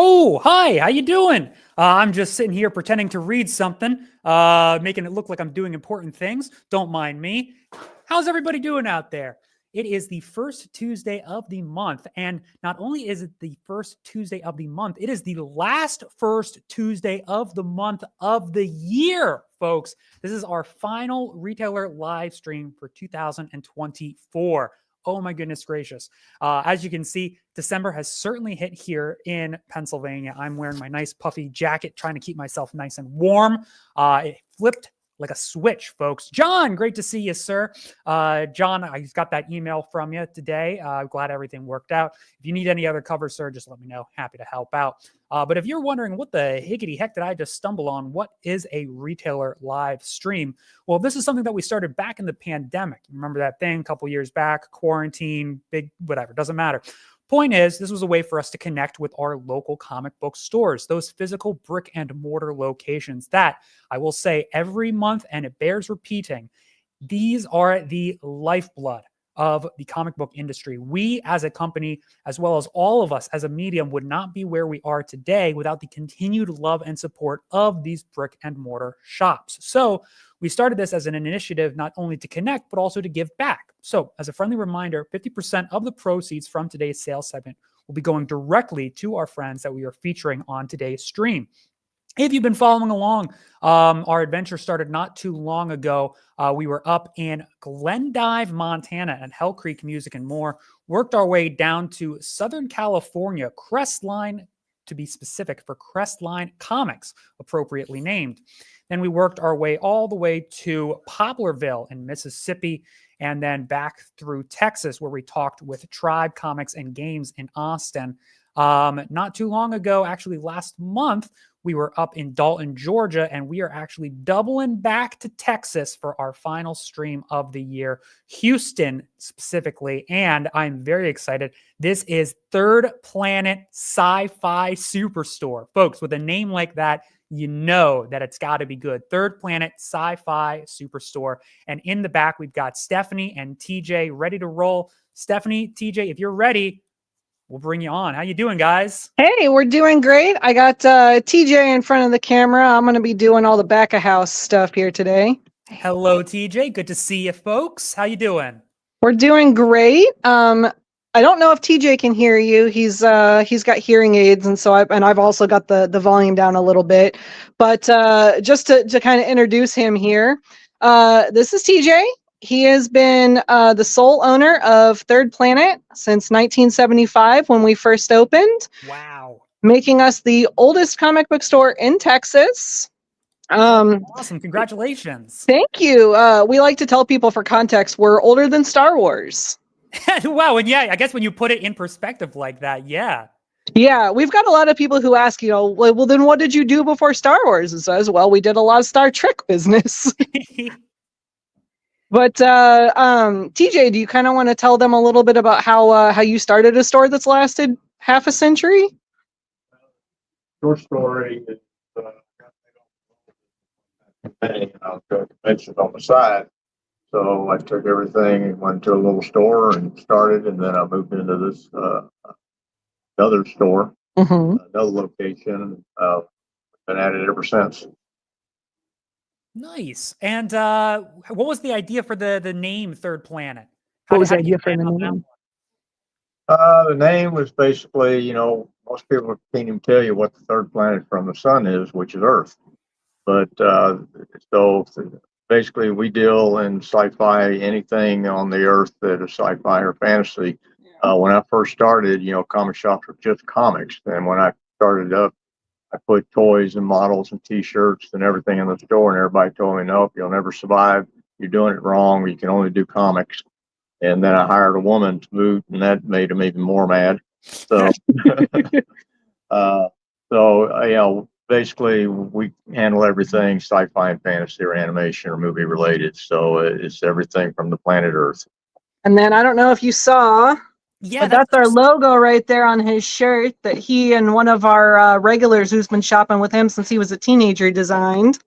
Oh, hi, how you doing? I'm just sitting here pretending to read something, making it look like I'm doing important things. Don't mind me. How's everybody doing out there? It is the first Tuesday of the month, and not only is it the first Tuesday of the month, it is the last first Tuesday of the month of the year, folks. This is our final retailer live stream for 2024. Oh my goodness gracious. As you can see, December has certainly hit here in Pennsylvania. I'm wearing my nice puffy jacket, trying to keep myself nice and warm. It flipped like a switch, folks. John, great to see you, sir. John, I got that email from you today. Glad everything worked out. If you need any other cover, sir, just let me know. Happy to help out. But if you're wondering what the higgity heck did I just stumble on, what is a retailer live stream? Well, this is something that we started back in the pandemic. Remember that thing a couple years back, quarantine, big, whatever, doesn't matter. Point is, this was a way for us to connect with our local comic book stores, those physical brick and mortar locations that I will say every month, and it bears repeating, these are the lifeblood of the comic book industry. We as a company, as well as all of us as a medium, would not be where we are today without the continued love and support of these brick and mortar shops. So we started this as an initiative not only to connect, but also to give back. So as a friendly reminder, 50% of the proceeds from today's sales segment will be going directly to our friends that we are featuring on today's stream. If you've been following along, our adventure started not too long ago. We were up in Glendive, Montana at Hell Creek Music and More, worked our way down to Southern California, Crestline, to be specific, for Crestline Comics, appropriately named. Then we worked our way all the way to Poplarville in Mississippi, and then back through Texas, where we talked with Tribe Comics and Games in Austin. Not too long ago, actually last month, we were up in Dalton, Georgia, and we are actually doubling back to Texas for our final stream of the year, Houston specifically. And I'm very excited. This is Third Planet Sci-Fi Superstore. Folks, with a name like that, you know that it's got to be good. Third Planet Sci-Fi Superstore. And in the back, we've got Stephanie and TJ ready to roll. Stephanie, TJ, if you're ready, we'll bring you on. How you doing, guys? Hey, we're doing great. I got TJ in front of the camera. I'm going to be doing all the back of house stuff here today. Hello, TJ. Good to see you, folks. How you doing? We're doing great. I don't know if TJ can hear you. He's got hearing aids, and so I've also got the volume down a little bit. But just to kind of introduce him here, this is TJ. He has been the sole owner of Third Planet since 1975 when we first opened. Wow. Making us the oldest comic book store in Texas. Awesome. Congratulations. Thank you. We like to tell people, for context, we're older than Star Wars. Wow. And yeah, I guess when you put it in perspective like that, yeah. Yeah, we've got a lot of people who ask, well, then what did you do before Star Wars? And says, well, we did a lot of Star Trek business. But TJ, do you kind of want to tell them a little bit about how you started a store that's lasted half a century? Short story is I was doing conventions on the side, so I took everything and went to a little store and started, and then I moved into this other store, another location. Been at it ever since. Nice. And what was the idea for the name Third Planet? What was the idea for the name? The name was basically, most people can't even tell you what the third planet from the sun is, which is Earth. But so basically, we deal in sci-fi, anything on the Earth that is sci-fi or fantasy. When I first started, comic shops were just comics, and when I started up, I put toys and models and T-shirts and everything in the store, and everybody told me, nope, you'll never survive. You're doing it wrong. You can only do comics. And then I hired a woman to move, and that made them even more mad. So, basically, we handle everything sci-fi and fantasy or animation or movie related. So it's everything from the planet Earth. And then I don't know if you saw. Yeah, but that's our logo right there on his shirt that he and one of our regulars who's been shopping with him since he was a teenager designed.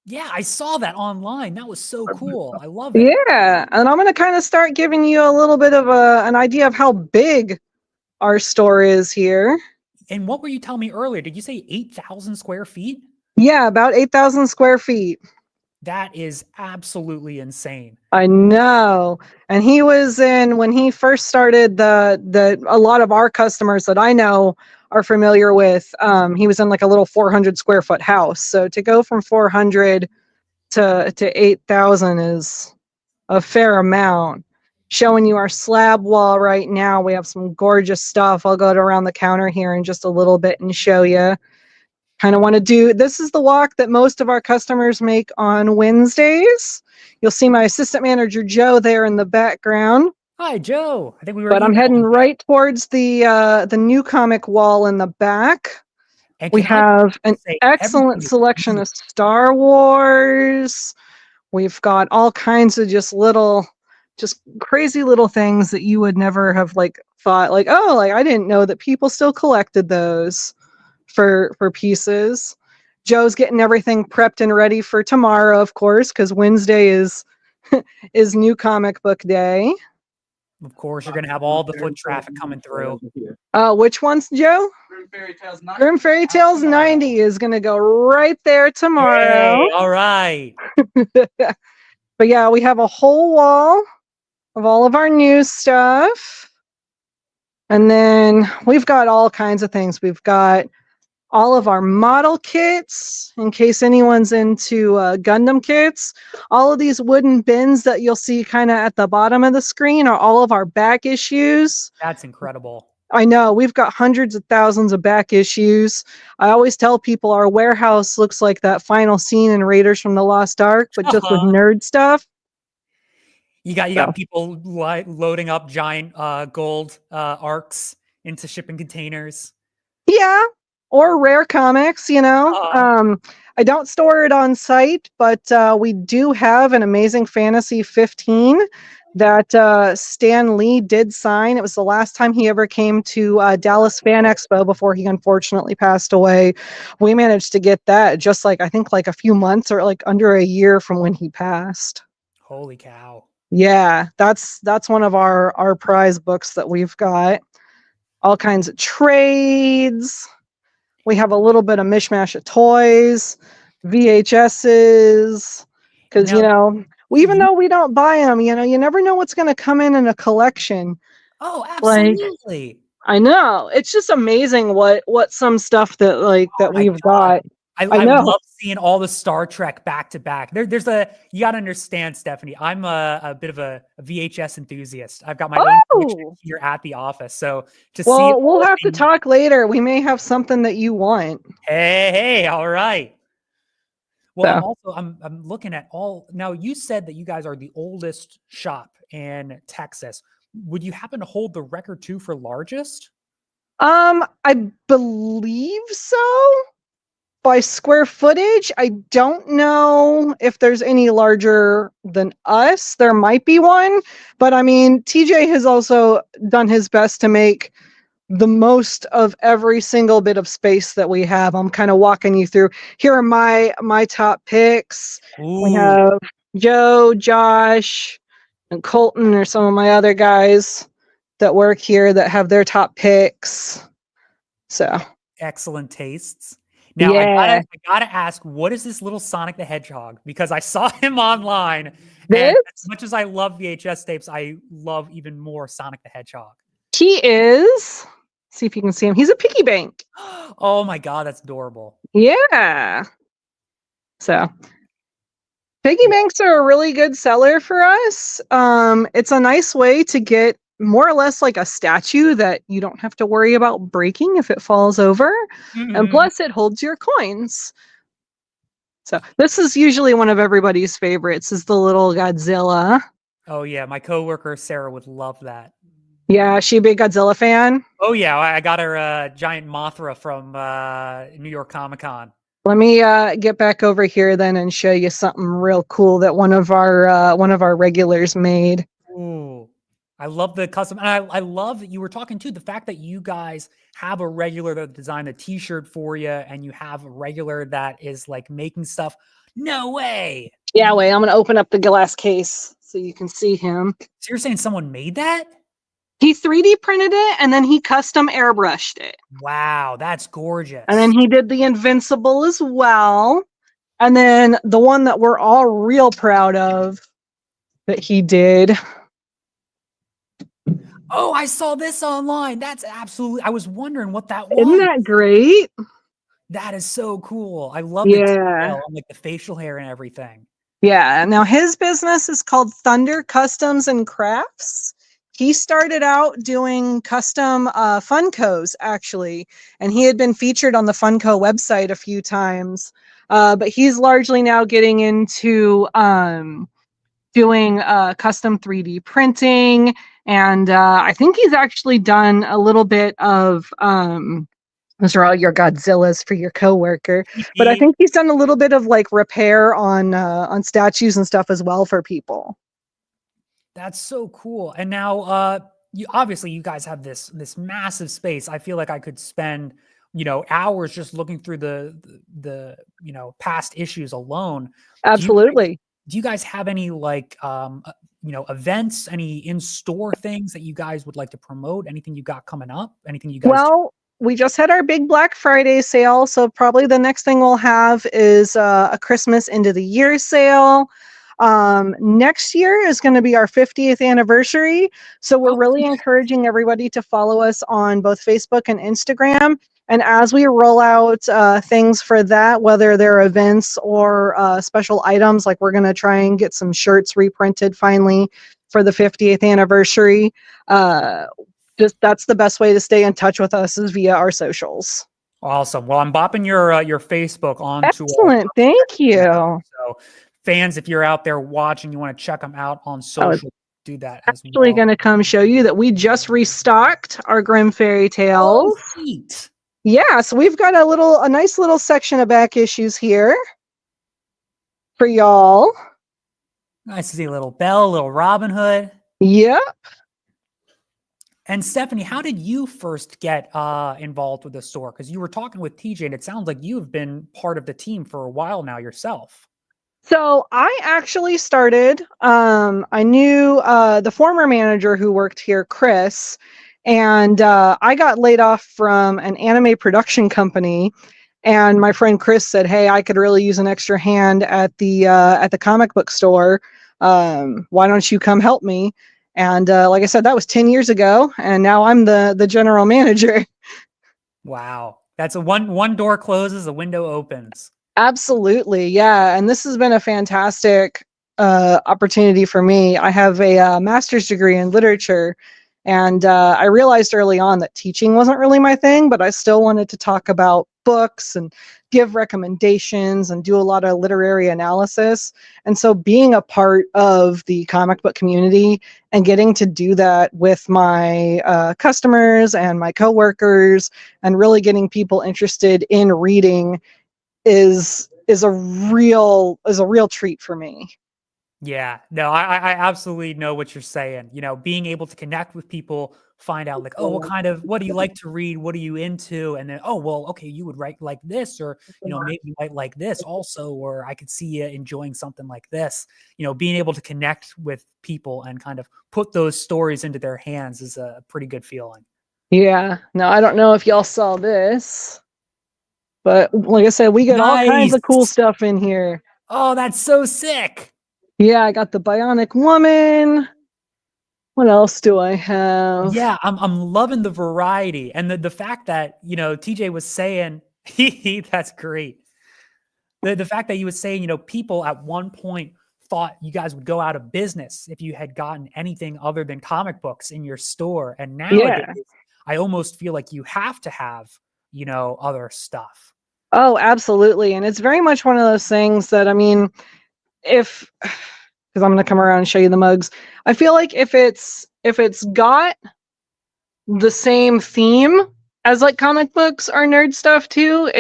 Yeah, I saw that online. That was so cool. I love it. Yeah, and I'm going to kind of start giving you a little bit of an idea of how big our store is here. And what were you telling me earlier? Did you say 8,000 square feet? Yeah, about 8,000 square feet. That is absolutely insane. I know. And he was in when he first started a lot of our customers that I know are familiar with. He was in like a little 400 square foot house. So to go from 400 to 8,000 is a fair amount. Showing you our slab wall right now. We have some gorgeous stuff. I'll go around the counter here in just a little bit and show you. Kind of want to do, this is the walk that most of our customers make on Wednesdays. You'll see my assistant manager, Joe, there in the background. Hi, Joe. I think we were. But I'm heading right towards the new comic wall in the back. And We have an excellent everything is selection of Star Wars. We've got all kinds of just crazy little things that you would never have like thought like, oh, like I didn't know that people still collected those for pieces. Joe's getting everything prepped and ready for tomorrow, of course, because Wednesday is is new comic book day. Of course, you're going to have all the foot traffic coming through. Which one's Joe? Grim Fairy Tales 90. Grim Fairy Tales 90 is going to go right there tomorrow. Hey, all right. But yeah, we have a whole wall of all of our new stuff. And then we've got all kinds of things. We've got all of our model kits, in case anyone's into Gundam kits. All of these wooden bins that you'll see kind of at the bottom of the screen are all of our back issues. That's incredible. I know, we've got hundreds of thousands of back issues. I always tell people our warehouse looks like that final scene in Raiders from the Lost Ark, but just with nerd stuff. You got people loading up giant gold arcs into shipping containers. Yeah, or rare comics, you know. I don't store it on site, but we do have an Amazing Fantasy 15 that Stan Lee did sign. It was the last time he ever came to Dallas Fan Expo before he unfortunately passed away. We managed to get that just like, I think like a few months or like under a year from when he passed. Holy cow. Yeah, that's one of our prize books that we've got. All kinds of trades. We have a little bit of mishmash of toys, VHSs, because, you know, even though we don't buy them, you know, you never know what's going to come in a collection. Oh, absolutely. Like, I know. It's just amazing what some stuff that we've got. I know. love seeing all the Star Trek back to back. There's you got to understand, Stephanie, I'm a bit of a VHS enthusiast. I've got my own collection here at the office. So we'll have to talk later. We may have something that you want. Hey, all right. Well, I'm looking at now you said that you guys are the oldest shop in Texas. Would you happen to hold the record too for largest? I believe so. By square footage, I don't know if there's any larger than us. There might be one, but I mean, TJ has also done his best to make the most of every single bit of space that we have. I'm kind of walking you through. Here are my top picks. Ooh. We have Joe, Josh, and Colton are some of my other guys that work here that have their top picks. So excellent tastes. Now, I gotta ask, what is this little Sonic the Hedgehog? Because I saw him online. And as much as I love VHS tapes, I love even more Sonic the Hedgehog. He is. See if you can see him. He's a piggy bank. Oh my God, that's adorable. Yeah. So piggy banks are a really good seller for us. It's a nice way to get more or less like a statue that you don't have to worry about breaking if it falls over. Mm-hmm. And plus it holds your coins. So this is usually one of everybody's favorites, is the little Godzilla. Oh yeah, my coworker Sarah would love that. Yeah, she a big Godzilla fan? Oh yeah, I got her a giant Mothra from New York Comic Con. Let me get back over here then and show you something real cool that one of our regulars made. Ooh. I love the custom, and I love that you were talking too, the fact that you guys have a regular that designed a t-shirt for you, and you have a regular that is like making stuff. No way. Yeah, wait, I'm going to open up the glass case so you can see him. So you're saying someone made that? He 3D printed it and then he custom airbrushed it. Wow, that's gorgeous. And then he did the Invincible as well. And then the one that we're all real proud of that he did. Oh, I saw this online. That's absolutely, I was wondering what that was. Isn't that great? That is so cool. I love the detail on like the facial hair and everything. Yeah. Now his business is called Thunder Customs and Crafts. He started out doing custom Funkos, actually, and he had been featured on the Funko website a few times. But he's largely now getting into doing custom 3D printing, and I think he's actually done a little bit of those are all your Godzillas for your coworker. But I think he's done a little bit of like repair on statues and stuff as well for people. That's so cool. And now, you obviously you guys have this massive space. I feel like I could spend, hours just looking through the past issues alone. Absolutely. Do you guys have any like events, any in-store things that you guys would like to promote? Anything you got coming up? Anything you guys? Well, we just had our big Black Friday sale, so probably the next thing we'll have is a Christmas end of the year sale. Next year is going to be our 50th anniversary. So we're really encouraging everybody to follow us on both Facebook and Instagram. And as we roll out things for that, whether they're events or special items, like we're going to try and get some shirts reprinted finally for the 50th anniversary. Just that's the best way to stay in touch with us is via our socials. Awesome. Well, I'm bopping your Facebook onto. Excellent. Thank you. So fans, if you're out there watching, you want to check them out on social, do that as well. Actually going to come show you that we just restocked our Grimm Fairy Tales. Oh, sweet. Yeah, so we've got a nice little section of back issues here for y'all. Nice to see a little Belle, a little Robin Hood. Yep. And Stephanie, how did you first get involved with the store? Because you were talking with TJ, and it sounds like you've been part of the team for a while now yourself. So I actually started, I knew the former manager who worked here, Chris, and I got laid off from an anime production company. And my friend Chris said, "Hey, I could really use an extra hand at the comic book store. Why don't you come help me?" And like I said, that was 10 years ago, and now I'm the general manager. Wow, that's a one door closes, a window opens. Absolutely, yeah. And this has been a fantastic opportunity for me. I have a master's degree in literature, and I realized early on that teaching wasn't really my thing, but I still wanted to talk about books and give recommendations and do a lot of literary analysis. And so being a part of the comic book community and getting to do that with my customers and my coworkers and really getting people interested in reading is a real treat for me. Yeah, no, I absolutely know what you're saying. Being able to connect with people, find out like, oh, what do you like to read? What are you into? And then, oh, well, okay, you would write like this, or, maybe you might like this also, or I could see you enjoying something like this. Being able to connect with people and kind of put those stories into their hands is a pretty good feeling. Yeah. Now, I don't know if y'all saw this, but like I said, we got all kinds of cool stuff in here. Oh, that's so sick. Yeah, I got the Bionic Woman. What else do I have? Yeah, I'm loving the variety and the fact that, TJ was saying, that's great. The fact that he was saying, people at one point thought you guys would go out of business if you had gotten anything other than comic books in your store. And nowadays, I almost feel like you have to have, other stuff. Oh, absolutely. And it's very much one of those things that, I mean, because I'm going to come around and show you the mugs. I feel like if it's got the same theme as like comic books or nerd stuff too,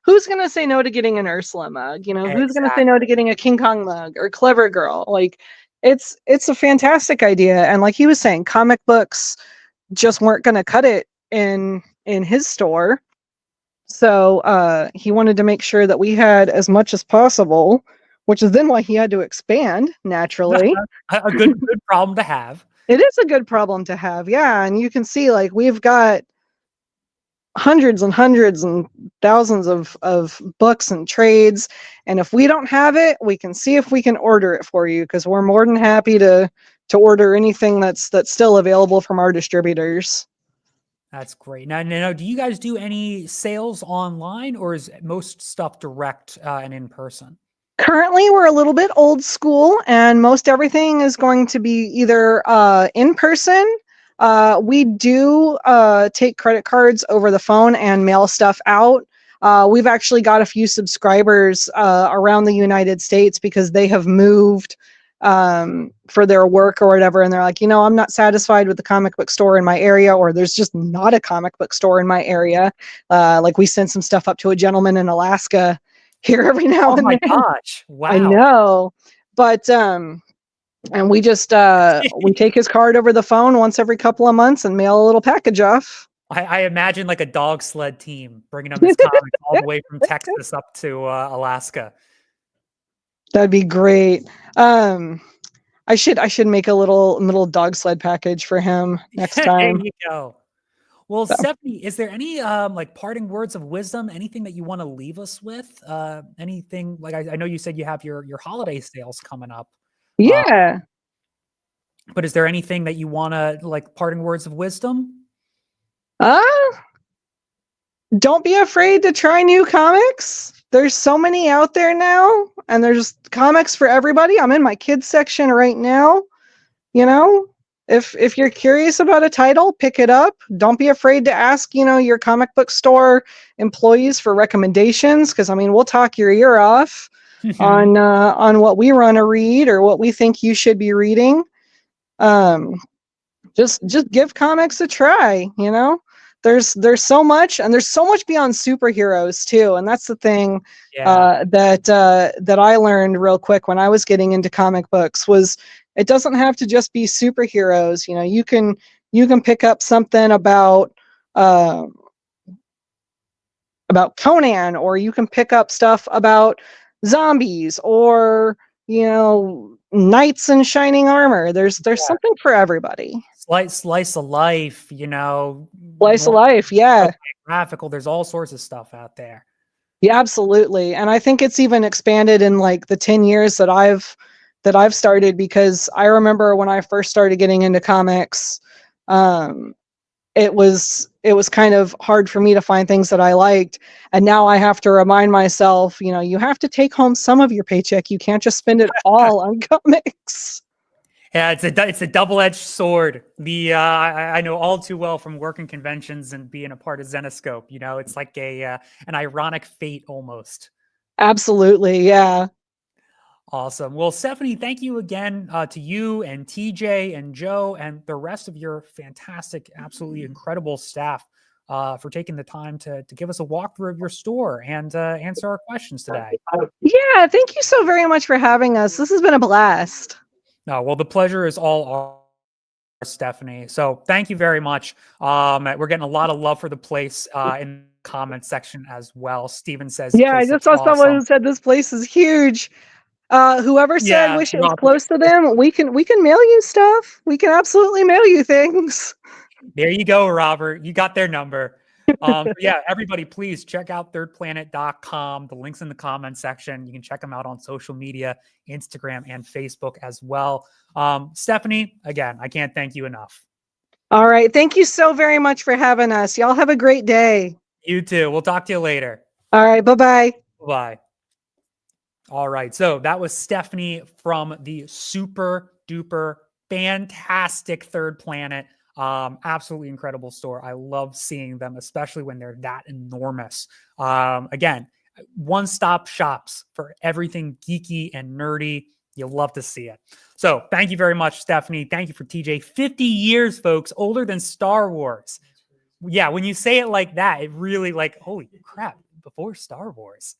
who's going to say no to getting an Ursula mug? Who's going to say no to getting a King Kong mug or Clever Girl? Like it's a fantastic idea. And like he was saying, comic books just weren't going to cut it in his store. So he wanted to make sure that we had as much as possible, which is then why he had to expand naturally. A good problem to have. It is a good problem to have. Yeah. And you can see like we've got hundreds and hundreds and thousands of books and trades. And if we don't have it, we can see if we can order it for you, because we're more than happy to order anything that's still available from our distributors. That's great. Now, do you guys do any sales online, or is most stuff direct and in person? Currently, we're a little bit old school, and most everything is going to be either in person. We do take credit cards over the phone and mail stuff out. We've actually got a few subscribers around the United States because they have moved for their work or whatever, and they're like, I'm not satisfied with the comic book store in my area, or there's just not a comic book store in my area. Like we send some stuff up to a gentleman in Alaska here every now and then. Oh my gosh. Wow. I know. But and we just we take his card over the phone once every couple of months and mail a little package off. I imagine like a dog sled team bringing him his comics all the way from Texas up to Alaska. That'd be great. I should make a little dog sled package for him next time. There you go. Well, Stephanie, is there any like parting words of wisdom? Anything that you want to leave us with? Anything like I know you said you have your holiday sales coming up. Yeah. But is there anything that you want to like parting words of wisdom? Don't be afraid to try new comics. There's so many out there now, and there's comics for everybody. I'm in my kids section right now. If you're curious about a title, pick it up. Don't be afraid to ask, your comic book store employees for recommendations, because we'll talk your ear off on what we want to read or what we think you should be reading. Just give comics a try. There's so much, and there's so much beyond superheroes too, and that's the thing that I learned real quick when I was getting into comic books was it doesn't have to just be superheroes. You can pick up something about Conan, or you can pick up stuff about zombies, or knights in shining armor. There's something for everybody. Slice of life, Slice of life, yeah. Graphical. There's all sorts of stuff out there. Yeah, absolutely. And I think it's even expanded in like the 10 years that I've started, because I remember when I first started getting into comics, it was kind of hard for me to find things that I liked. And now I have to remind myself, you have to take home some of your paycheck. You can't just spend it all on comics. Yeah, it's a double-edged sword. I know all too well from working conventions and being a part of Zenoscope. It's like an ironic fate almost. Absolutely, yeah. Awesome. Well, Stephanie, thank you again to you and TJ and Joe and the rest of your fantastic, absolutely incredible staff for taking the time to give us a walkthrough of your store and answer our questions today. Yeah, thank you so very much for having us. This has been a blast. No, well, the pleasure is all ours, Stephanie. So thank you very much. We're getting a lot of love for the place in the comment section as well. Steven says, yeah, I just saw someone who said this place is huge. Whoever said wish it was close to them, we can mail you stuff. We can absolutely mail you things. There you go, Robert. You got their number. Yeah, everybody, please check out thirdplanet.com. The link's in the comment section. You can check them out on social media, Instagram and Facebook as well. Stephanie, again, I can't thank you enough. All right. Thank you so very much for having us. Y'all have a great day. You too. We'll talk to you later. All right. Bye-bye. Bye. All right. So that was Stephanie from the super duper fantastic Third Planet. Absolutely incredible store. I love seeing them, especially when they're that enormous. Again, one-stop shops for everything geeky and nerdy. You'll love to see it. So thank you very much, Stephanie. Thank you for TJ. 50 years, folks, older than Star Wars. Yeah, when you say it like that, it really holy crap, before Star Wars,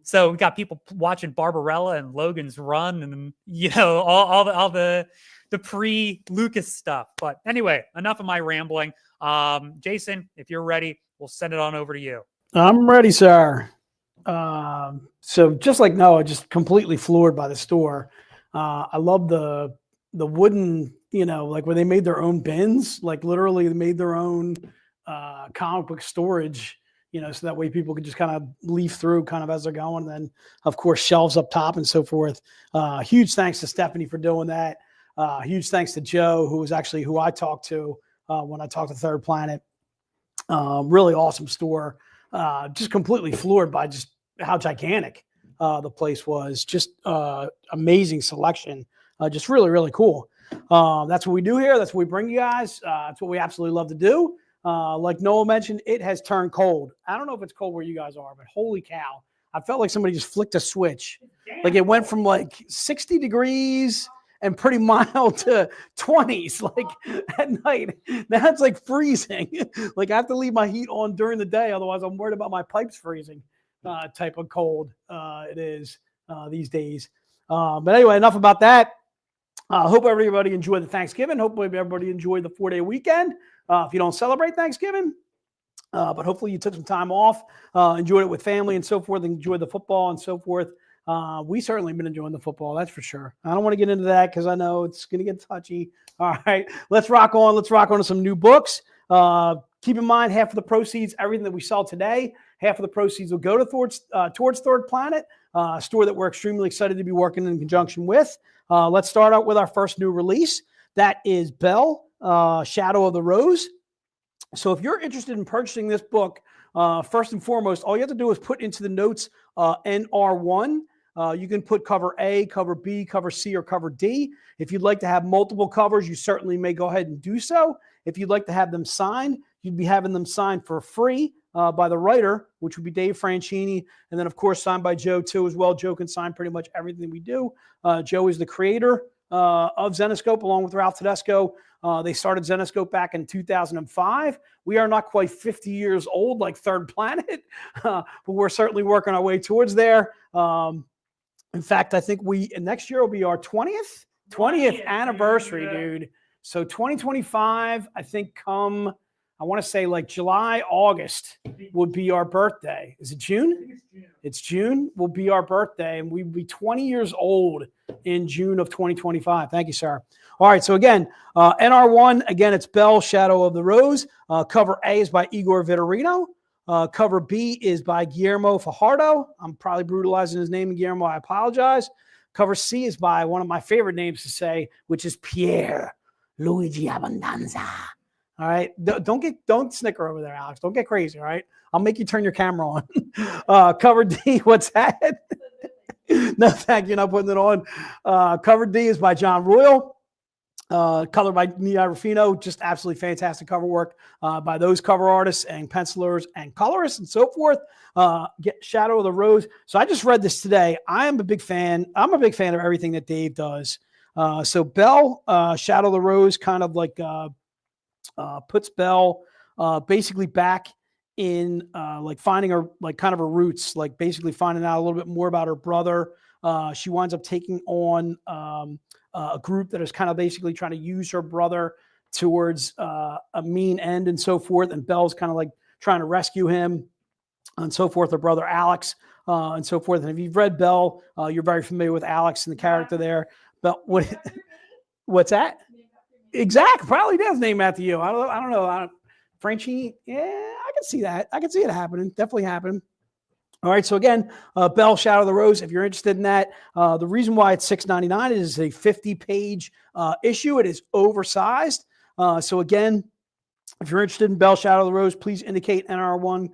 So we got people watching Barbarella and Logan's Run and, all the pre-Lucas stuff. But anyway, enough of my rambling. Jason, if you're ready, we'll send it on over to you. I'm ready, sir. So just like Noah, just completely floored by the store. I love the wooden, like where they made their own bins, like literally they made their own comic book storage, so that way people could just kind of leaf through kind of as they're going. And then of course, shelves up top and so forth. Huge thanks to Stephanie for doing that. Huge thanks to Joe, who I talked to when I talked to Third Planet. Really awesome store. Just completely floored by just how gigantic the place was. Just amazing selection. Just really, really cool. That's what we do here. That's what we bring you guys. That's what we absolutely love to do. Like Noah mentioned, it has turned cold. I don't know if it's cold where you guys are, but holy cow. I felt like somebody just flicked a switch. Like it went from like 60 degrees and pretty mild to 20s like at night. Now it's like freezing. Like I have to leave my heat on during the day. Otherwise I'm worried about my pipes freezing type of cold it is these days. But anyway, enough about that. Hope everybody enjoyed the Thanksgiving. Hopefully everybody enjoyed the 4-day weekend. If you don't celebrate Thanksgiving, but hopefully you took some time off, enjoyed it with family and so forth, enjoyed the football and so forth. We certainly been enjoying the football, that's for sure. I don't want to get into that because I know it's going to get touchy. All right, let's rock on. Let's rock on to some new books. Keep in mind, half of the proceeds, everything that we sell today, half of the proceeds will go to towards Third Planet, a store that we're extremely excited to be working in conjunction with. Let's start out with our first new release. That is Belle, Shadow of the Rose. So if you're interested in purchasing this book, first and foremost, all you have to do is put into the notes NR1. You can put cover A, cover B, cover C, or cover D. If you'd like to have multiple covers, you certainly may go ahead and do so. If you'd like to have them signed, you'd be having them signed for free by the writer, which would be Dave Franchini. And then, of course, signed by Joe, too, as well. Joe can sign pretty much everything we do. Joe is the creator of Zenescope, along with Ralph Tedesco. They started Zenescope back in 2005. We are not quite 50 years old like Third Planet, but we're certainly working our way towards there. In fact, I think next year will be our 20th anniversary, dude. So 2025, I think I want to say like July, August would be our birthday. Is it June? It's June will be our birthday, and we'd be 20 years old in June of 2025. Thank you, sir. All right, so again, NR1, again, it's Belle, Shadow of the Rose. Cover A is by Igor Vitorino. Cover B is by Guillermo Fajardo. I'm probably brutalizing his name, Guillermo. I apologize. Cover C is by one of my favorite names to say, which is Pierre Luigi Abbondanza. All right. Don't snicker over there, Alex. Don't get crazy. All right. I'll make you turn your camera on. Cover D. What's that? No, thank you. Not putting it on. Cover D is by John Royal. Colored by Nia Rufino. Just absolutely fantastic cover work by those cover artists and pencilers and colorists and so forth. Get Shadow of the Rose. So I just read this today. I'm a big fan of everything that Dave does. So Belle, Shadow of the Rose, kind of like puts Belle basically back in like finding her, like kind of her roots, like basically finding out a little bit more about her brother. She winds up taking on a group that is kind of basically trying to use her brother towards a mean end and so forth. And Belle's kind of like trying to rescue him and so forth, her brother Alex and so forth. And if you've read Belle, you're very familiar with Alex and the character there. But what's that? Exactly. Probably does name after you. I don't know. Frenchie. Yeah, I can see that. I can see it happening. Definitely happening. All right. So again, Belle, Shadow of the Rose. If you're interested in that, the reason why it's $6.99 is a 50-page issue. It is oversized. So again, if you're interested in Belle, Shadow of the Rose, please indicate NR1,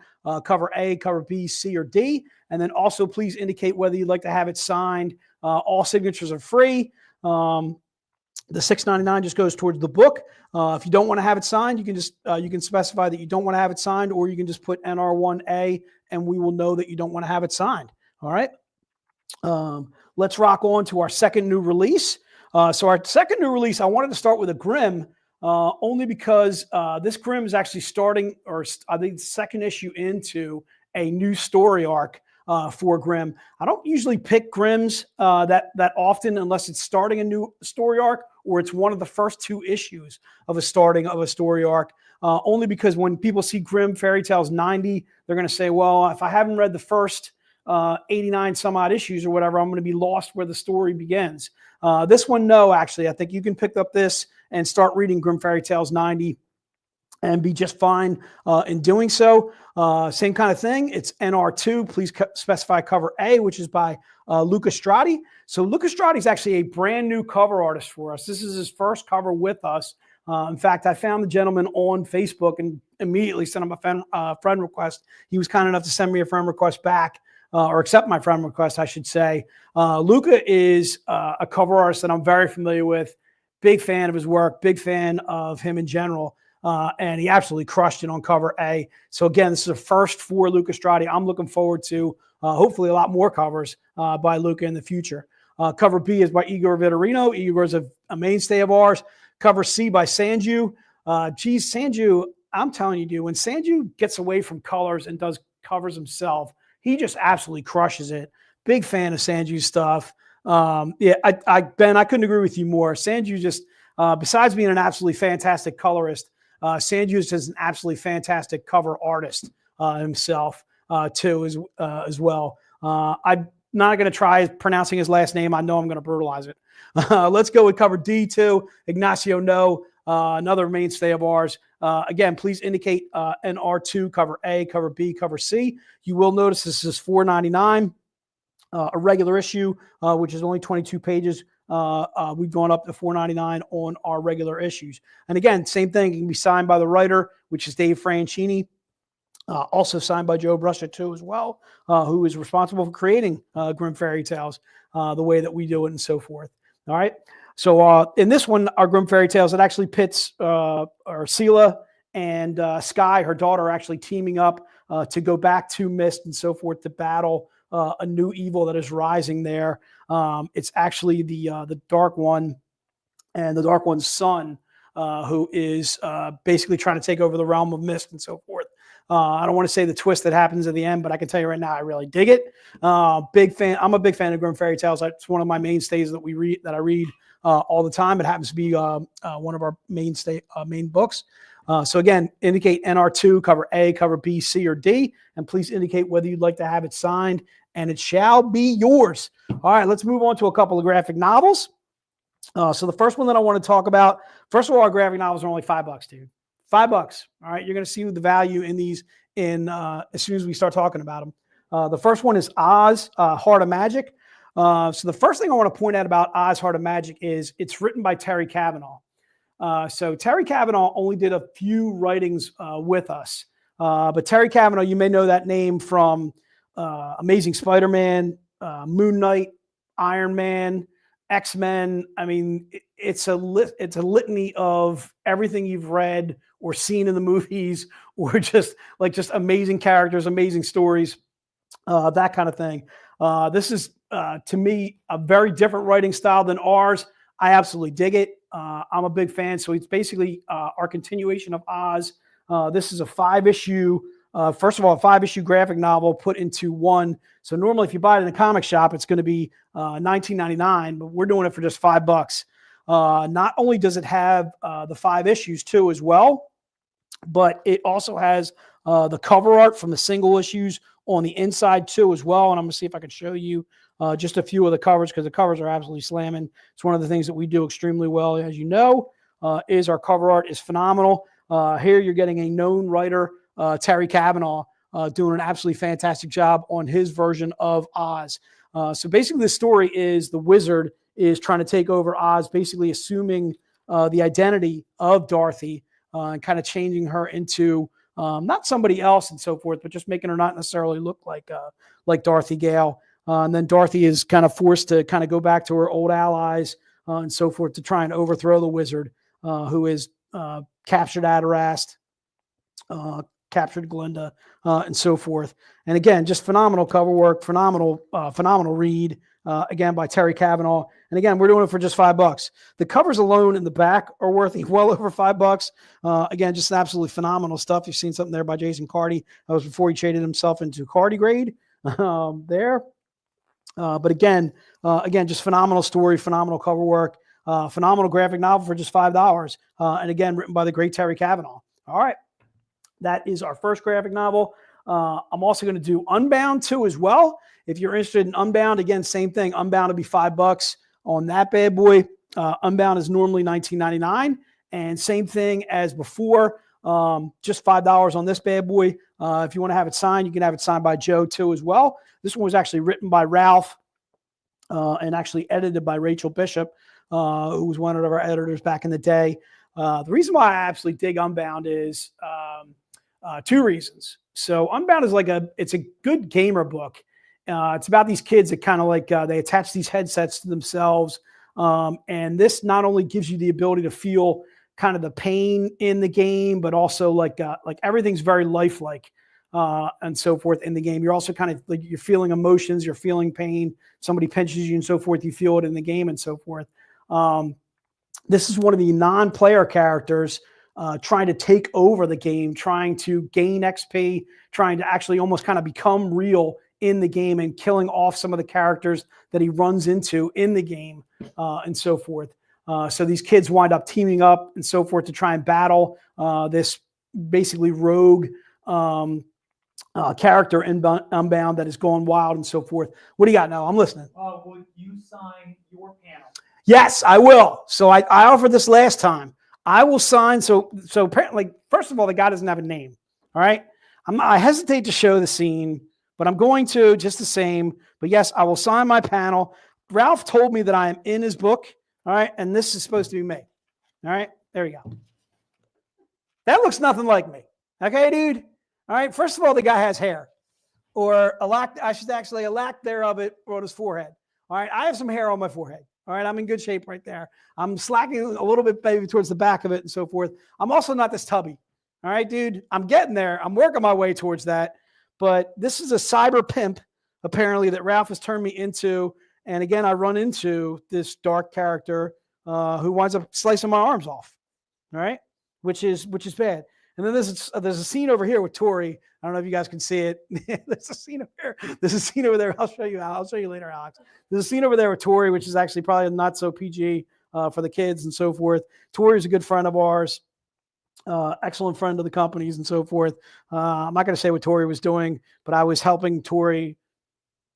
cover A, cover B, C, or D. And then also please indicate whether you'd like to have it signed. All signatures are free. The $6.99 just goes towards the book. If you don't want to have it signed, you can just you can specify that you don't want to have it signed, or you can just put NR1A, and we will know that you don't want to have it signed. All right. Let's rock on to our second new release. So our second new release, I wanted to start with a Grimm, only because this Grimm is actually starting, or I think second issue into a new story arc for Grimm. I don't usually pick Grimms that often unless it's starting a new story arc or it's one of the first two issues of a starting of a story arc. Only because when people see Grimm Fairy Tales 90, they're going to say, well, if I haven't read the first 89 some odd issues or whatever, I'm going to be lost where the story begins. This one, no, actually, I think you can pick up this and start reading Grim Fairy Tales 90 and be just fine in doing so. Same kind of thing. It's NR2. Please specify cover A, which is by Luca Strati. So Luca Strati is actually a brand new cover artist for us. This is his first cover with us. In fact, I found the gentleman on Facebook and immediately sent him a friend request. He was kind enough to send me a friend request back, or accept my friend request, I should say. Luca is a cover artist that I'm very familiar with. Big fan of his work, big fan of him in general. And he absolutely crushed it on cover A. So again, this is a first for Luca Strati. I'm looking forward to hopefully a lot more covers by Luca in the future. Cover B is by Igor Vitorino. Igor is a mainstay of ours. Cover C by Sanju. Geez, Sanju, I'm telling you, dude, when Sanju gets away from colors and does covers himself, he just absolutely crushes it. Big fan of Sanju's stuff. Ben, I couldn't agree with you more. Sanju just, besides being an absolutely fantastic colorist, Sanju is just an absolutely fantastic cover artist himself, too, as well. I'm not going to try pronouncing his last name. I know I'm going to brutalize it. Let's go with cover D, too. Ignacio No, another mainstay of ours. Again, please indicate NR2, cover A, cover B, cover C. You will notice this is $4.99, a regular issue, which is only 22 pages. We've gone up to $4.99 on our regular issues. And again, same thing. It can be signed by the writer, which is Dave Franchini. Also signed by Joe Bruscia, too, as well, who is responsible for creating Grim Fairy Tales the way that we do it and so forth. All right. So in this one, our Grim Fairy Tales, it actually pits Ursula and Sky, her daughter, are actually teaming up to go back to Mist and so forth to battle a new evil that is rising there. It's actually the Dark One and the Dark One's son, who is basically trying to take over the realm of Mist and so forth. I don't want to say the twist that happens at the end, but I can tell you right now, I really dig it. Big fan. I'm a big fan of Grim Fairy Tales. It's one of my mainstays that I read all the time. It happens to be one of our main books. So again, indicate NR2, cover A, cover B, C, or D, and please indicate whether you'd like to have it signed, and it shall be yours. All right, let's move on to a couple of graphic novels. So the first one that I want to talk about, first of all, our graphic novels are only $5, dude. $5. All right, you're going to see the value in these as soon as we start talking about them. The first one is Oz, Heart of Magic. So the first thing I want to point out about Oz, Heart of Magic is it's written by Terry Cavanaugh. So Terry Cavanaugh only did a few writings with us. But Terry Cavanaugh, you may know that name from Amazing Spider-Man, Moon Knight, Iron Man, X-Men. I mean, it's a litany of everything you've read or seen in the movies, or just amazing characters, amazing stories, that kind of thing. This is, to me, a very different writing style than ours. I absolutely dig it. I'm a big fan. So it's basically our continuation of Oz. This is a 5-issue, first of all, a 5-issue graphic novel put into one. So normally if you buy it in a comic shop, it's going to be $19.99, but we're doing it for just $5. Not only does it have the 5 issues too as well, but it also has the cover art from the single issues on the inside too as well. And I'm going to see if I can show you just a few of the covers, because the covers are absolutely slamming. It's one of the things that we do extremely well, as you know, is our cover art is phenomenal. Here you're getting a known writer, Terry Cavanaugh, doing an absolutely fantastic job on his version of Oz. So basically the story is the wizard is trying to take over Oz, basically assuming the identity of Dorothy and kind of changing her into not somebody else and so forth, but just making her not necessarily look like Dorothy Gale. And then Dorothy is kind of forced to kind of go back to her old allies and so forth to try and overthrow the wizard, who is captured Adarast, captured Glinda, and so forth. And again, just phenomenal cover work, phenomenal read, again, by Terry Cavanaugh. And again, we're doing it for just $5. The covers alone in the back are worth well over $5. Again, just absolutely phenomenal stuff. You've seen something there by Jason Carty. That was before he traded himself into Carty grade there. But again, just phenomenal story, phenomenal cover work, phenomenal graphic novel for just $5. And again, written by the great Terry Cavanaugh. All right. That is our first graphic novel. I'm also going to do Unbound too as well. If you're interested in Unbound, again, same thing. Unbound will be $5 on that bad boy. Unbound is normally $19.99, and same thing as before. Just $5 on this bad boy. If you want to have it signed, you can have it signed by Joe too as well. This one was actually written by Ralph and actually edited by Rachel Bishop, who was one of our editors back in the day. The reason why I absolutely dig Unbound is two reasons. So Unbound is it's a good gamer book. It's about these kids that kind of they attach these headsets to themselves. And this not only gives you the ability to feel kind of the pain in the game, but also like everything's very lifelike and so forth in the game. You're also kind of you're feeling emotions, you're feeling pain. Somebody pinches you and so forth. You feel it in the game and so forth. This is one of the non-player characters trying to take over the game, trying to gain XP, trying to actually almost kind of become real in the game and killing off some of the characters that he runs into in the game and so forth. So these kids wind up teaming up and so forth to try and battle this basically rogue character in Unbound that is going wild and so forth. What do you got now? I'm listening. Will you sign your panel? Yes, I will. So I offered this last time. I will sign. So apparently, first of all, the guy doesn't have a name. All right. I hesitate to show the scene, but I'm going to just the same. But yes, I will sign my panel. Ralph told me that I am in his book. All right. And this is supposed to be me. All right. There we go. That looks nothing like me. Okay, dude. All right. First of all, the guy has hair or a lack thereof it on his forehead. All right. I have some hair on my forehead. All right. I'm in good shape right there. I'm slacking a little bit maybe towards the back of it and so forth. I'm also not this tubby. All right, dude. I'm getting there. I'm working my way towards that. But this is a cyber pimp, apparently, that Ralph has turned me into. And again, I run into this dark character who winds up slicing my arms off. All right, which is bad. And then there's a scene over here with Tori. I don't know if you guys can see it. There's a scene over here. There's a scene over there. I'll show you later, Alex. There's a scene over there with Tori, which is actually probably not so PG for the kids and so forth. Tori is a good friend of ours, excellent friend of the company's and so forth. I'm not going to say what Tori was doing, but I was helping Tori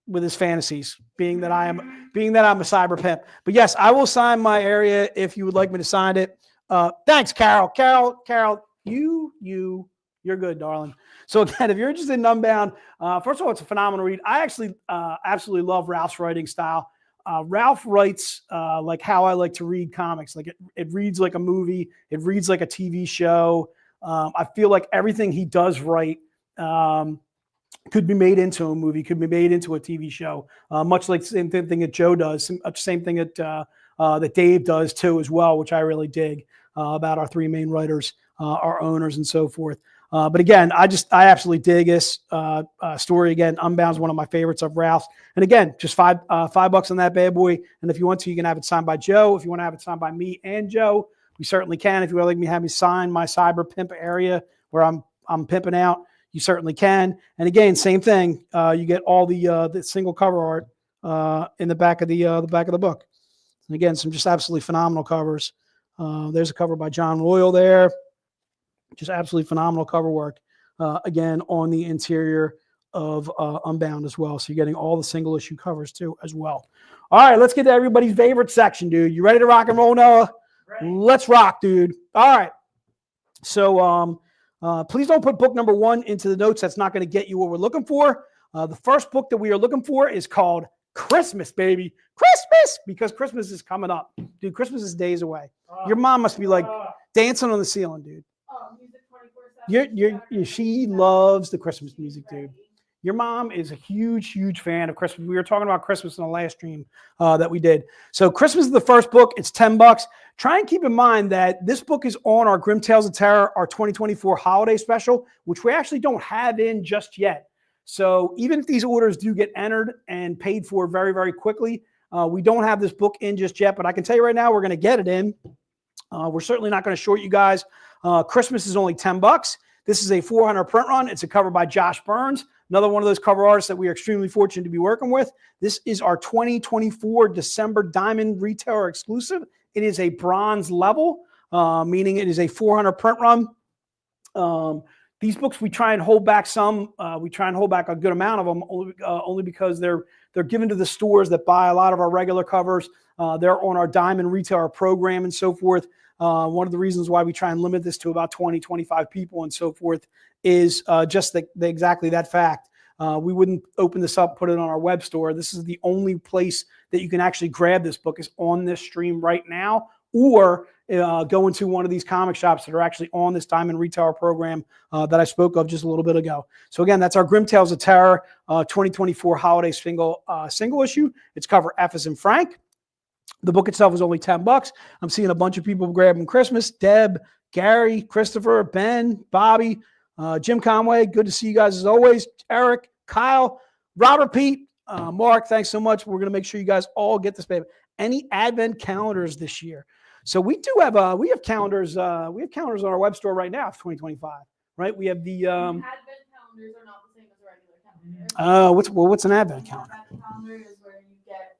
with his fantasies, being that I'm a cyber pimp. But yes, I will sign my area if you would like me to sign it. Thanks, Carol. Carol, you're good, darling. So again, if you're interested in Unbound, first of all, it's a phenomenal read. I actually absolutely love Ralph's writing style. Ralph writes like how I like to read comics. Like it reads like a movie. It reads like a TV show. I feel like everything he does write could be made into a movie, could be made into a TV show, much like the same thing that Joe does, same thing that Dave does too as well, which I really dig about our three main writers, our owners and so forth. But again, I absolutely dig this story. Again, Unbound is one of my favorites of Ralph's. And again, just $5 on that bad boy. And if you want to, you can have it signed by Joe. If you want to have it signed by me and Joe, we certainly can. If you would like me to have me sign my cyber pimp area where I'm pimping out, you certainly can. And again, same thing. You get all the single cover art in the back of the book. And again, some just absolutely phenomenal covers. There's a cover by John Royal there. Just absolutely phenomenal cover work. Again, on the interior of Unbound as well. So you're getting all the single issue covers too as well. All right, let's get to everybody's favorite section, dude. You ready to rock and roll, Noah? Ready. Let's rock, dude. All right. So please don't put book number 1 into the notes. That's not going to get you what we're looking for. The first book that we are looking for is called Christmas, baby. Christmas, because Christmas is coming up. Dude, Christmas is days away. Your mom must be like dancing on the ceiling, dude. She loves the Christmas music, dude. Your mom is a huge fan of Christmas. We were talking about Christmas in the last stream that we did. So Christmas is the first book. It's $10. Try and keep in mind that this book is on our Grim Tales of Terror, our 2024 holiday special, which we actually don't have in just yet. So even if these orders do get entered and paid for very, very quickly, we don't have this book in just yet. But I can tell you right now, we're going to get it in. We're certainly not going to short you guys. Christmas is only $10. This is a 400 print run. It's a cover by Josh Burns, another one of those cover artists that we are extremely fortunate to be working with. This is our 2024 December Diamond Retailer exclusive. It is a bronze level, meaning it is a 400 print run. These books, we try and hold back some. We try and hold back a good amount of them, only because they're given to the stores that buy a lot of our regular covers. They're on our Diamond Retailer program and so forth. One of the reasons why we try and limit this to about 20, 25 people and so forth is just exactly that fact. We wouldn't open this up, put it on our web store. This is the only place that you can actually grab this book is on this stream right now, or go into one of these comic shops that are actually on this Diamond Retailer program that I spoke of just a little bit ago. So again, that's our Grim Tales of Terror 2024 holiday single issue. It's cover F as in Frank. The book itself is only $10. I'm seeing a bunch of people grabbing Christmas. Deb, Gary, Christopher, Ben, Bobby, Jim Conway. Good to see you guys as always. Eric, Kyle, Robert, Pete, Mark, thanks so much. We're going to make sure you guys all get this baby. Any advent calendars this year? So we do have we have calendars on our web store right now for 2025, right? We have the advent calendars are not the same as a regular calendar. what's an advent calendar? Advent calendar is where you get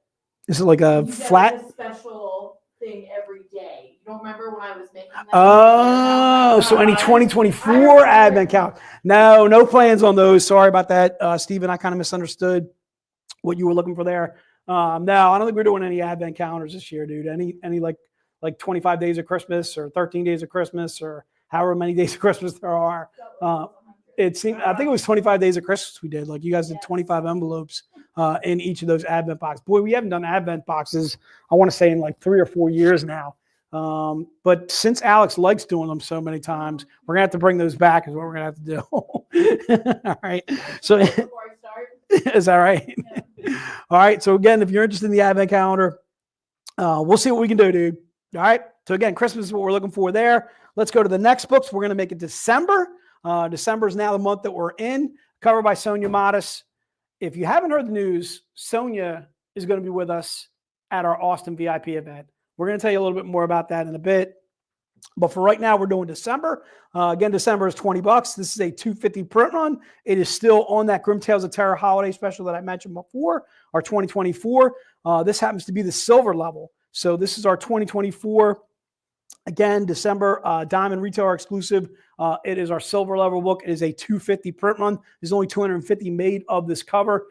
Is it like a flat? a special thing every day. You don't remember when I was making that? Oh, so any 2024 advent calendar? No plans on those. Sorry about that, Stephen. I kind of misunderstood what you were looking for there. No, I don't think we're doing any advent calendars this year, dude. Any like 25 days of Christmas or 13 days of Christmas or however many days of Christmas there are. It seemed, I think it was 25 days of Christmas we did. Like you guys did 25 envelopes in each of those advent boxes. Boy, we haven't done advent boxes, I want to say, in like 3 or 4 years now. But since Alex likes doing them so many times, we're gonna have to bring those back is what we're gonna have to do. All right. So Before I start. is that right? Yeah. All right. So again, if you're interested in the advent calendar, we'll see what we can do, dude. All right. So again, Christmas is what we're looking for there. Let's go to the next books. We're going to make it December. December is now the month that we're in, covered by Sonia Modis. If you haven't heard the news, Sonia is going to be with us at our Austin VIP event. We're going to tell you a little bit more about that in a bit. But for right now, we're doing December. Again, December is $20. This is a $250 print run. It is still on that Grim Tales of Terror holiday special that I mentioned before, our 2024. This happens to be the silver level. So this is our 2024, again, December Diamond Retailer exclusive. It is our silver level book. It is a $250 print run. There's only 250 made of this cover.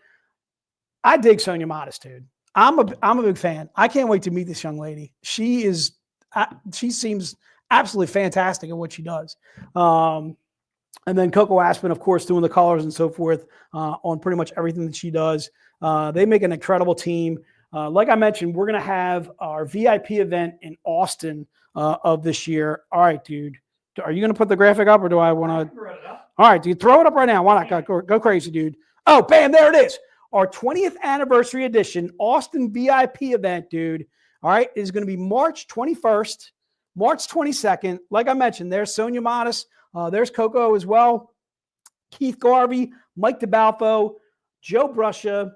I dig Sonia Modis, dude. I'm a big fan. I can't wait to meet this young lady. She seems absolutely fantastic at what she does. And then Coco Aspen, of course, doing the colors and so forth on pretty much everything that she does. They make an incredible team. Like I mentioned, we're going to have our VIP event in Austin of this year. All right, dude. Are you going to put the graphic up or do I want to? All right, dude. Throw it up right now. Why not? Go crazy, dude. Oh, bam. There it is. Our 20th anniversary edition Austin VIP event, dude. All right. Is going to be March 21st, March 22nd. Like I mentioned, there's Sonia Modis. There's Coco as well. Keith Garvey, Mike DeBalfo, Joe Bruscia,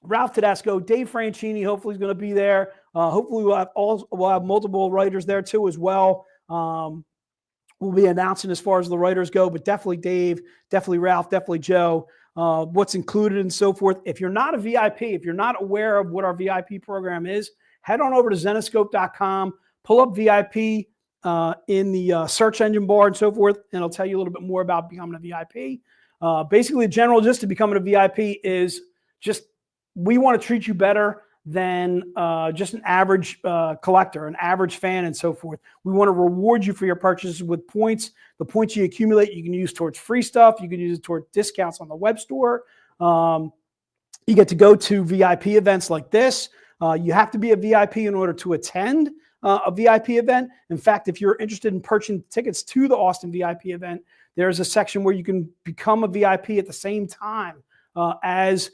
Ralph Tedesco, Dave Franchini, hopefully he's going to be there. Hopefully we'll have multiple writers there too as well. We'll be announcing as far as the writers go, but definitely Dave, definitely Ralph, definitely Joe, what's included and so forth. If you're not a VIP, if you're not aware of what our VIP program is, head on over to Zenescope.com, pull up VIP in the search engine bar and so forth, and it'll tell you a little bit more about becoming a VIP. Basically, the general gist of becoming a VIP is just we want to treat you better than just an average collector, an average fan, and so forth. We want to reward you for your purchases with points. The points you accumulate, you can use towards free stuff. You can use it toward discounts on the web store. You get to go to VIP events like this. You have to be a VIP in order to attend a VIP event. In fact, if you're interested in purchasing tickets to the Austin VIP event, there's a section where you can become a VIP at the same time as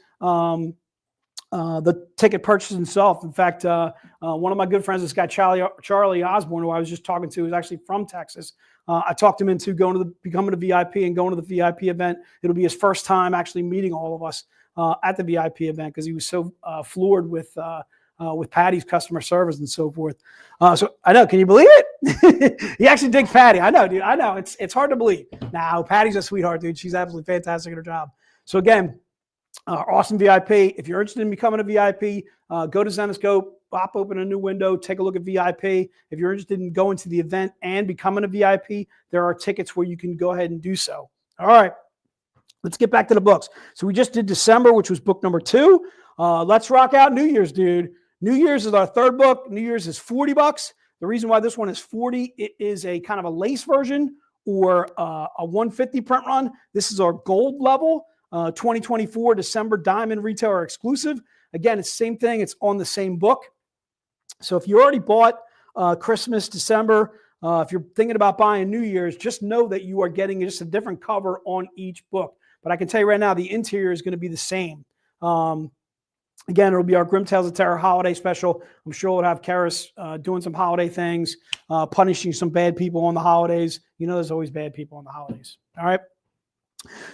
the ticket purchase itself. In fact, one of my good friends, this guy Charlie Osborne, who I was just talking to, is actually from Texas. I talked him into becoming a VIP and going to the VIP event. It'll be his first time actually meeting all of us at the VIP event because he was so floored with Patty's customer service and so forth. So I know, can you believe it? He actually digs Patty. I know, dude. I know. It's hard to believe. Now, Patty's a sweetheart, dude. She's absolutely fantastic at her job. So again, Austin VIP. If you're interested in becoming a VIP, go to Zenescope, pop open a new window, take a look at VIP. If you're interested in going to the event and becoming a VIP, there are tickets where you can go ahead and do so. All right, let's get back to the books. So we just did December, which was book number 2. Let's rock out New Year's, dude. New Year's is our 3rd book. New Year's is $40. The reason why this one is 40, it is a kind of a lace version or a 150 print run. This is our gold level, 2024 December Diamond Retailer exclusive. Again, it's the same thing. It's on the same book. So if you already bought Christmas, December, if you're thinking about buying New Year's, just know that you are getting just a different cover on each book. But I can tell you right now, the interior is going to be the same. Again, it'll be our Grim Tales of Terror holiday special. I'm sure we'll have Karis doing some holiday things, punishing some bad people on the holidays. You know, there's always bad people on the holidays. All right.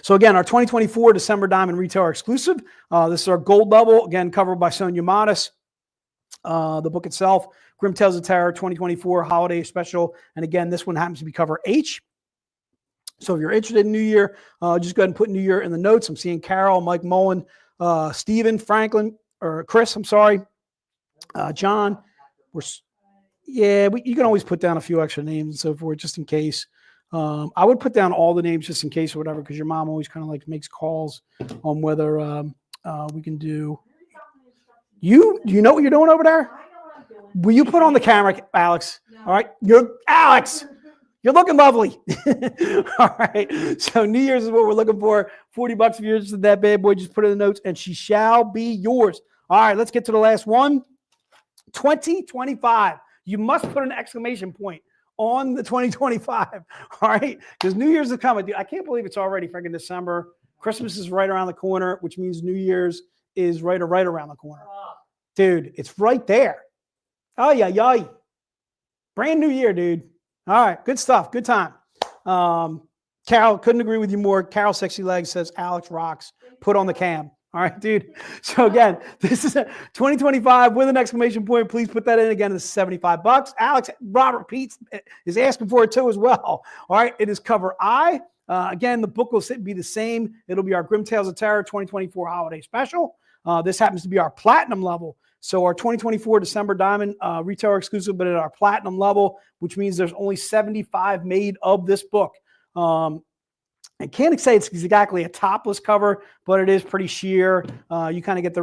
So again, our 2024 December Diamond Retailer exclusive. This is our gold level, again, covered by Sonia Modis. The book itself, Grim Tales of Terror 2024 holiday special. And again, this one happens to be cover H. So if you're interested in New Year, just go ahead and put New Year in the notes. I'm seeing Carol, Mike Mullen, Stephen, Franklin, or Chris, I'm sorry, John. You can always put down a few extra names and so forth just in case. I would put down all the names just in case or whatever, because your mom always kind of like makes calls on whether we can do. Do you know what you're doing over there? Will you put on the camera, Alex? All right, Alex. You're looking lovely. All right. So New Year's is what we're looking for. $40 if you're interested in that bad boy. Just put it in the notes and she shall be yours. All right. Let's get to the last one. 2025. You must put an exclamation point on the 2025. All right. Because New Year's is coming. Dude, I can't believe it's already freaking December. Christmas is right around the corner, which means New Year's is right around the corner. Dude, it's right there. Oh, yeah. Brand new year, dude. All right, good stuff. Good time. Carol, couldn't agree with you more. Carol Sexy Legs says Alex rocks. Put on the cam. All right, dude. So again, this is 2025 with an exclamation point. Please put that in again. It's $75. Alex, Robert Pete is asking for it too as well. All right, it is cover I. Again, the book will be the same. It'll be our Grim Tales of Terror 2024 holiday special. This happens to be our platinum level. So our 2024 December Diamond retailer exclusive, but at our platinum level, which means there's only 75 made of this book. I can't say it's exactly a topless cover, but it is pretty sheer. You kind of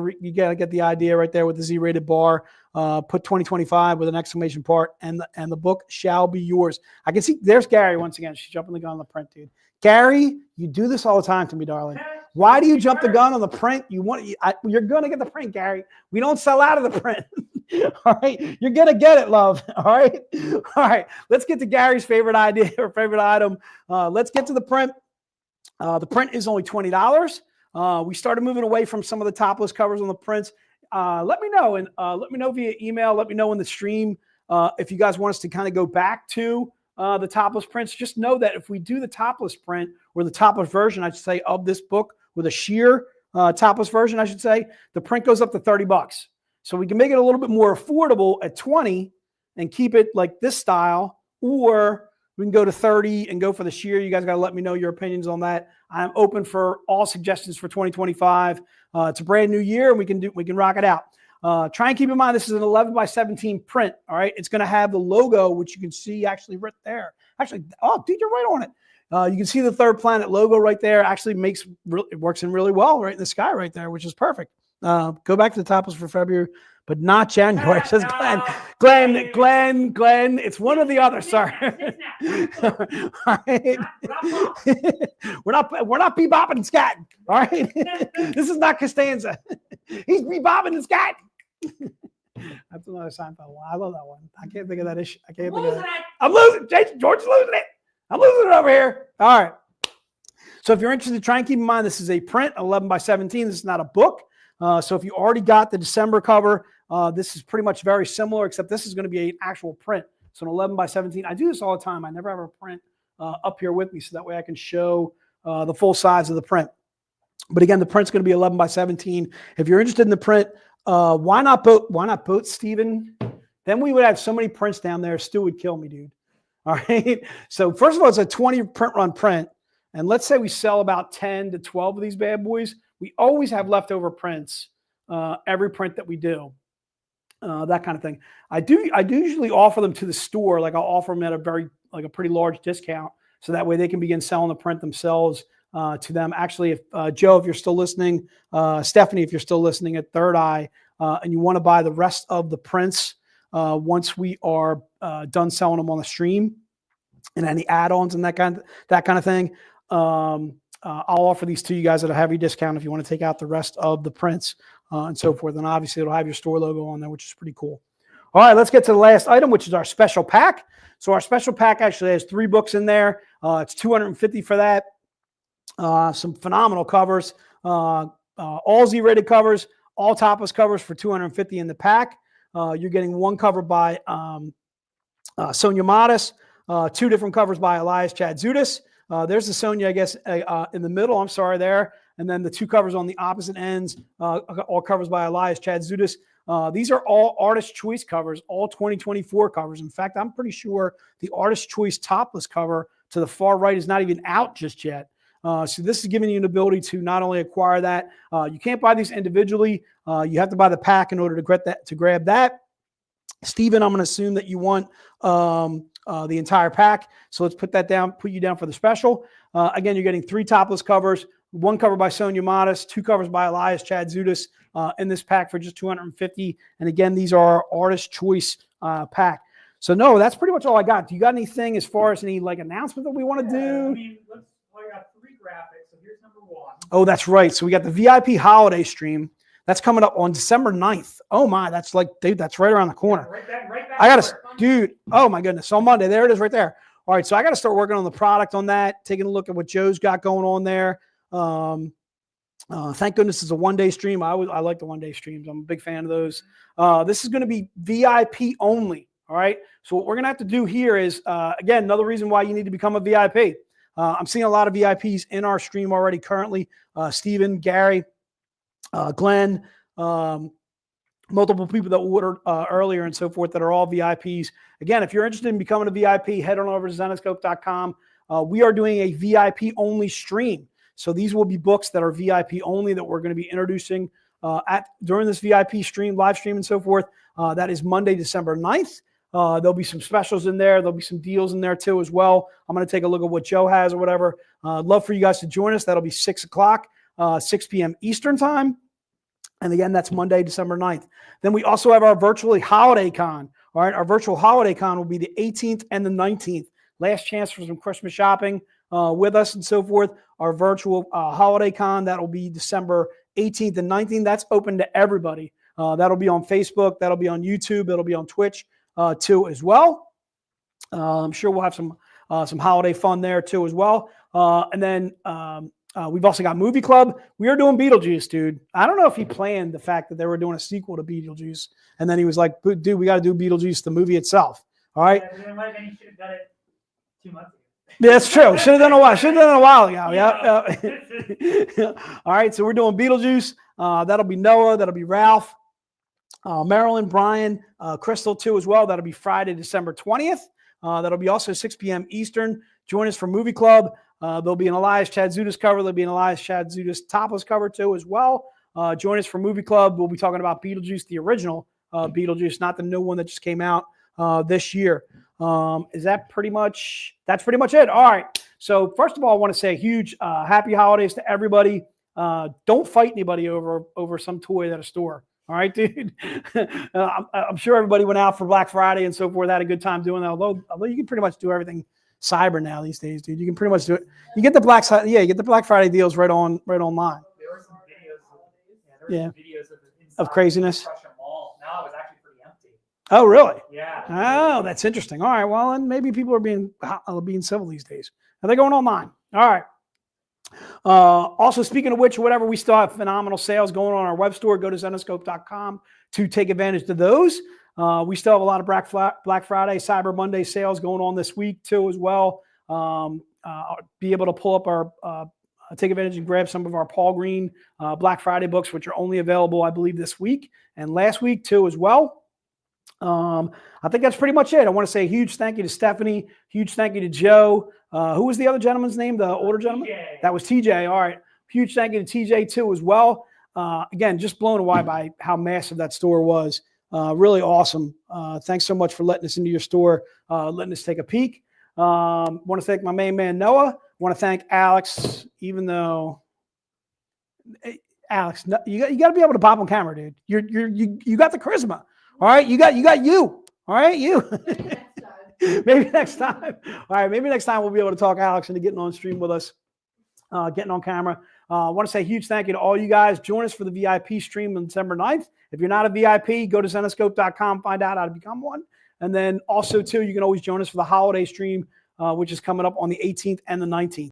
get the idea right there with the Z-rated bar. Put 2025 with an exclamation point, and the book shall be yours. I can see there's Gary once again. She's jumping the gun on the print, dude. Gary, you do this all the time to me, darling. Why do you jump the gun on the print? You're going to get the print, Gary. We don't sell out of the print. All right. You're going to get it, love. All right. All right. Let's get to Gary's favorite idea or favorite item. Let's get to the print. The print is only $20. We started moving away from some of the topless covers on the prints. Let me know. And let me know via email. Let me know in the stream if you guys want us to kind of go back to the topless prints. Just know that if we do the topless print or the topless version, I should say, of this book with a sheer topless version, I should say, the print goes up to $30. So we can make it a little bit more affordable at 20 and keep it like this style, or we can go to 30 and go for the sheer. You guys got to let me know your opinions on that. I'm open for all suggestions for 2025. It's a brand new year and we can rock it out. Try and keep in mind, this is an 11x17 print. All right. It's going to have the logo, which you can see actually right there. Actually, oh, dude, you're right on it. You can see the Third Planet logo right there. Actually it works in really well right in the sky right there, which is perfect. Go back to the topless for February, but not January, says Glenn. Glenn, it's one or the other, sir. All right. We're not bebopping and scatting. All right. This is not Costanza. He's bebopping and scatting. That's another Seinfeld one. I love that one. I can't think of that issue. I can't think of it. I'm losing. Jason George's losing it. I'm losing it over here. All right. So if you're interested, try and keep in mind this is a print, 11x17. This is not a book. So if you already got the December cover, this is pretty much very similar, except this is going to be an actual print. So an 11x17. I do this all the time. I never have a print up here with me, so that way I can show the full size of the print. But again, the print's going to be 11x17. If you're interested in the print, why not both? Why not both, Stephen? Then we would have so many prints down there. Stu would kill me, dude. All right. So first of all, it's a 20 print run print. And let's say we sell about 10 to 12 of these bad boys. We always have leftover prints, every print that we do. that kind of thing. I do usually offer them to the store. Like I'll offer them at a pretty large discount, so that way they can begin selling the print themselves to them. Actually, if Joe, if you're still listening, Stephanie, if you're still listening at Third Eye, and you want to buy the rest of the prints once we are done selling them on the stream, and any add-ons and that kind of thing, I'll offer these to you guys at a heavy discount if you want to take out the rest of the prints and so forth. And obviously, it'll have your store logo on there, which is pretty cool. All right, let's get to the last item, which is our special pack. So our special pack actually has 3 books in there. It's $250 for that. Some phenomenal covers, all Z-rated covers, all topless covers for $250 in the pack. You're getting 1 cover by Sonia Modis, 2 different covers by Elias Chadzudis. There's the Sonia, I guess, in the middle. I'm sorry there. And then the 2 covers on the opposite ends, all covers by Elias Chadzudis. These are all Artist Choice covers, all 2024 covers. In fact, I'm pretty sure the Artist Choice topless cover to the far right is not even out just yet. So this is giving you an ability to not only acquire that. You can't buy these individually. You have to buy the pack in order to grab that. Steven, I'm going to assume that you want the entire pack. So let's put you down for the special. Again, you're getting 3 topless covers, 1 cover by Sonia Modis, 2 covers by Elias Chadzudis in this pack for just $250. And again, these are our Artist Choice pack. So no, that's pretty much all I got. Do you got anything as far as any like announcement that we want to do? I mean, I got 3 graphics. So here's number 1. Oh, that's right. So we got the VIP holiday stream. That's coming up on December 9th. Oh my, that's like, dude, that's right around the corner. Yeah, right back I got to, there. dude, oh my goodness. So Monday, there it is right there. All right, so I got to start working on the product on that, taking a look at what Joe's got going on there. Thank goodness it's a 1-day stream. I like the 1-day streams. I'm a big fan of those. This is going to be VIP only. All right. So what we're going to have to do here is, again, another reason why you need to become a VIP. I'm seeing a lot of VIPs in our stream already currently. Steven, Gary, Glenn, multiple people that ordered earlier and so forth that are all VIPs. Again, if you're interested in becoming a VIP, head on over to Zenescope.com. We are doing a VIP only stream. So these will be books that are VIP only that we're going to be introducing during this VIP stream, live stream and so forth. That is Monday, December 9th. There'll be some specials in there. There'll be some deals in there too as well. I'm going to take a look at what Joe has or whatever. Love for you guys to join us. That'll be 6 o'clock, 6 p.m. Eastern time. And again, that's Monday, December 9th. Then we also have our virtually holiday con. All right. Our virtual holiday con will be the 18th and the 19th. Last chance for some Christmas shopping with us and so forth. Our virtual holiday con, that will be December 18th and 19th. That's open to everybody. That'll be on Facebook. That'll be on YouTube. It'll be on Twitch too as well. I'm sure we'll have some holiday fun there too as well. And then we've also got Movie Club. We are doing Beetlejuice, dude. I don't know if he planned the fact that they were doing a sequel to Beetlejuice. And then he was like, dude, we got to do Beetlejuice, the movie itself. All right. Yeah, he should have done it 2 months ago. Yeah, that's true. Should have done a while ago. Yeah. All right. So we're doing Beetlejuice. That'll be Noah. That'll be Ralph, Marilyn, Brian, Crystal too as well. That'll be Friday, December 20th. That'll be also 6 p.m. Eastern. Join us for Movie Club. There'll be an Elias Chadzudis cover. There'll be an Elias Chadzudis topless cover too as well. Join us for Movie Club. We'll be talking about Beetlejuice, the original Beetlejuice, not the new one that just came out this year. That's pretty much it. All right. So first of all, I want to say a huge happy holidays to everybody. Don't fight anybody over some toy at a store. All right, dude. I'm sure everybody went out for Black Friday and so forth, had a good time doing that. Although you can pretty much do everything cyber now these days, dude. You can pretty much do it. You get the Black Friday deals right online. There were some videos of craziness. Now it was actually pretty empty. Oh, really? Yeah. Oh, that's interesting. All right. Well, and maybe people are being civil these days. Are they going online? All right. Also, speaking of which, whatever, we still have phenomenal sales going on our web store. Go to Zenescope.com to take advantage of those. We still have a lot of Black Friday, Cyber Monday sales going on this week too as well. Be able to pull up our take advantage and grab some of our Paul Green Black Friday books, which are only available, I believe, this week and last week too as well. I think that's pretty much it. I want to say a huge thank you to Stephanie, huge thank you to Joe. Who was the other gentleman's name? The older gentleman? TJ. That was TJ. All right. Huge thank you to TJ too as well. Again, just blown away by how massive that store was. Really awesome. Thanks so much for letting us into your store, letting us take a peek. Want to thank my main man, Noah. Want to thank Alex, even though Alex, you got to be able to pop on camera, dude. You got the charisma. All right. You got you. All right. You. Maybe next time. All right. Maybe next time we'll be able to talk Alex into getting on stream with us, getting on camera. I want to say a huge thank you to all you guys. Join us for the VIP stream on December 9th. If you're not a VIP, go to zenoscope.com, find out how to become one. And then also, too, you can always join us for the holiday stream, which is coming up on the 18th and the 19th.